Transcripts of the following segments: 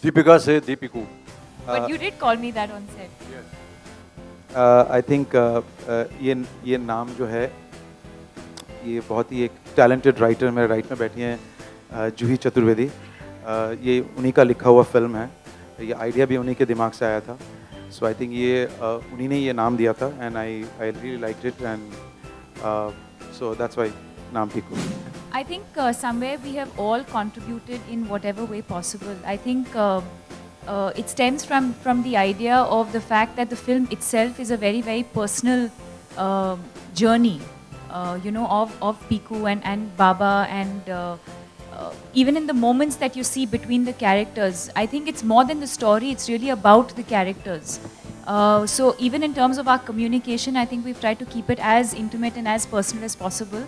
दीपिका से Deepiku. But you did call me that on set. I think ये नाम जो है ये बहुत ही एक टैलेंटेड राइटर मेरे राइट में बैठी हैं जूही चतुर्वेदी। ये उन्हीं का लिखा हुआ फिल्म है, ये आइडिया भी उन्हीं के दिमाग से आया था। सो आई थिंक ये उन्हीं ने ये नाम दिया था and I really liked it and so that's why नाम Piku. I think somewhere we have all contributed in whatever way possible. I think it stems from the idea of the fact that the film itself is a very, very personal journey, of Piku and Baba, and even in the moments that you see between the characters, I think it's more than the story, it's really about the characters. So even in terms of our communication, I think we've tried to keep it as intimate and as personal as possible.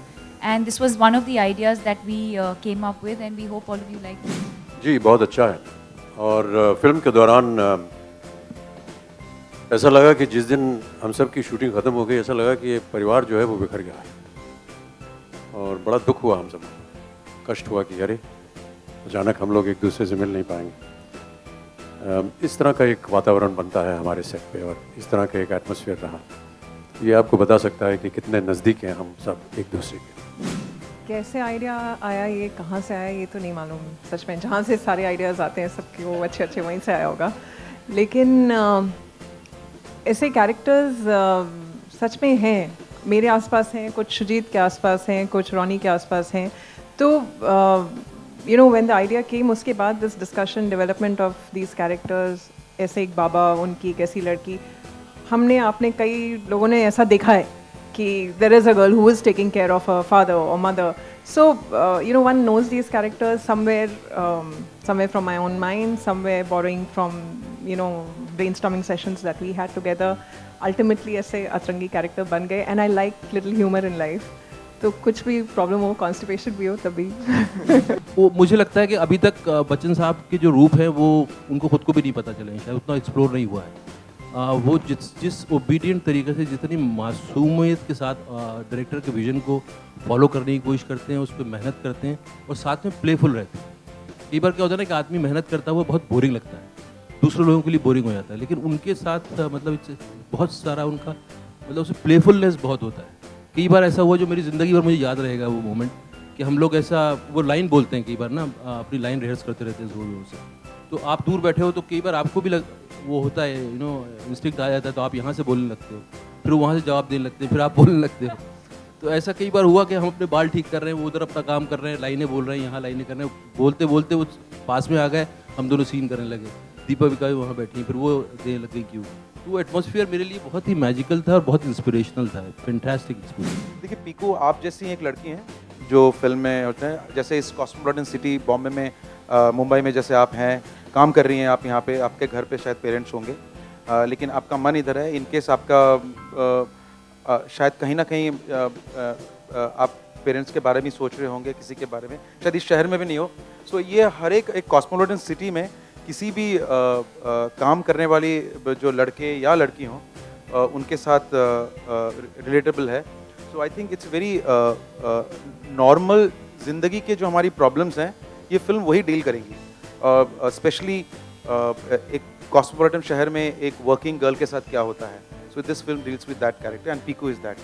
And this was one of the ideas that we came up with, and we hope all of you like it. जी बहुत अच्छा है। और film के दौरान ऐसा लगा कि जिस दिन हम सब की शूटिंग ख़त्म हो गई, ऐसा लगा कि ये परिवार जो है वो बिखर गया है और बड़ा दुख हुआ, हम सब कष्ट हुआ कि अरे अचानक हम लोग एक दूसरे से मिल नहीं पाएंगे। इस तरह का एक वातावरण बनता है हमारे सेट पे और इस तरह का एक एटमॉस्फेयर रहा। ये आपको बता सकता है कि कितने नज़दीक हैं हम सब एक दूसरे के। कैसे आइडिया आया, ये कहाँ से आया, ये तो नहीं मालूम सच में। जहाँ से सारे आइडियाज़ आते हैं सबके वो अच्छे अच्छे वहीं से आया होगा। लेकिन ऐसे कैरेक्टर्स सच में हैं, मेरे आसपास हैं, कुछ शुजीत के आसपास हैं, कुछ रॉनी के आसपास हैं। तो व्हेन द आइडिया केम, उसके बाद this discussion development of these characters, ऐसे एक बाबा, उनकी एक ऐसी लड़की, हमने आपने कई लोगों ने ऐसा देखा है कि there is a girl who is taking care of her father or mother. So, one knows these characters somewhere from my own mind, somewhere borrowing from, brainstorming sessions that we had together. Ultimately, ऐसे अतरंगी character बन गए, and I like little humor in life. तो कुछ भी problem हो, constipation भी हो, तभी वो मुझे लगता है कि अभी तक बच्चन साहब के जो रूप है वो उनको खुद को भी नहीं पता चले, शायद उतना एक्सप्लोर नहीं हुआ है। वो जिस ओबीडियंट तरीके से, जितनी मासूमियत के साथ डायरेक्टर के विजन को फॉलो करने की कोशिश करते हैं, उस पर मेहनत करते हैं और साथ में प्लेफुल रहते हैं। कई बार क्या होता है ना कि आदमी मेहनत करता है वो बहुत बोरिंग लगता है, दूसरे लोगों के लिए बोरिंग हो जाता है, लेकिन उनके साथ मतलब बहुत सारा उनका मतलब उसमें प्लेफुलनेस बहुत होता है। कई बार ऐसा हुआ जो मेरी ज़िंदगी भर मुझे याद रहेगा वो मोमेंट, कि हम लोग ऐसा वो लाइन बोलते हैं कई बार ना, अपनी लाइन रिहर्स करते रहते हैं ज़ोर से। तो आप दूर बैठे हो तो कई बार आपको भी वो होता है, इंस्टिंक्ट आ जाता है, तो आप यहाँ से बोलने लगते हो, फिर वहाँ से जवाब देने लगते हैं, फिर आप बोलने लगते हो। तो ऐसा कई बार हुआ कि हम अपने बाल ठीक कर रहे हैं, वो उधर अपना काम कर रहे हैं, लाइनें बोल रहे हैं, यहाँ लाइनें कर रहे हैं, बोलते बोलते वो पास में आ गए, हम दोनों सीन करने लगे। दीपिका भी वहाँ बैठी, फिर वो देने लग गई क्यों। तो वो एटमॉस्फेयर मेरे लिए बहुत ही मैजिकल था और बहुत इंस्पिरेशनल था, फैंटास्टिक एक्सपीरियंस। देखिए पीकू, आप जैसी एक लड़की हैं जो फिल्म में होते हैं, जैसे इस कॉस्मोपॉलिटन सिटी बॉम्बे में, मुंबई में जैसे आप हैं, काम कर रही हैं आप यहाँ पे, आपके घर पे शायद पेरेंट्स होंगे, लेकिन आपका मन इधर है। इन केस आपका शायद कहीं ना कहीं आप पेरेंट्स के बारे में सोच रहे होंगे, किसी के बारे में, शायद इस शहर में भी नहीं हो। सो ये हर एक कॉस्मोपॉलिटन सिटी में किसी भी काम करने वाली जो लड़के या लड़की हों उनके साथ रिलेटेबल है। So I think it's very normal ज़िंदगी के जो हमारी प्रॉब्लम्स हैं, ये फिल्म वही डील करेगी। स्पेशली एक कॉस्मोपॉलिटन शहर में एक वर्किंग गर्ल के साथ क्या होता है। So this film deals with that character and Piku is that.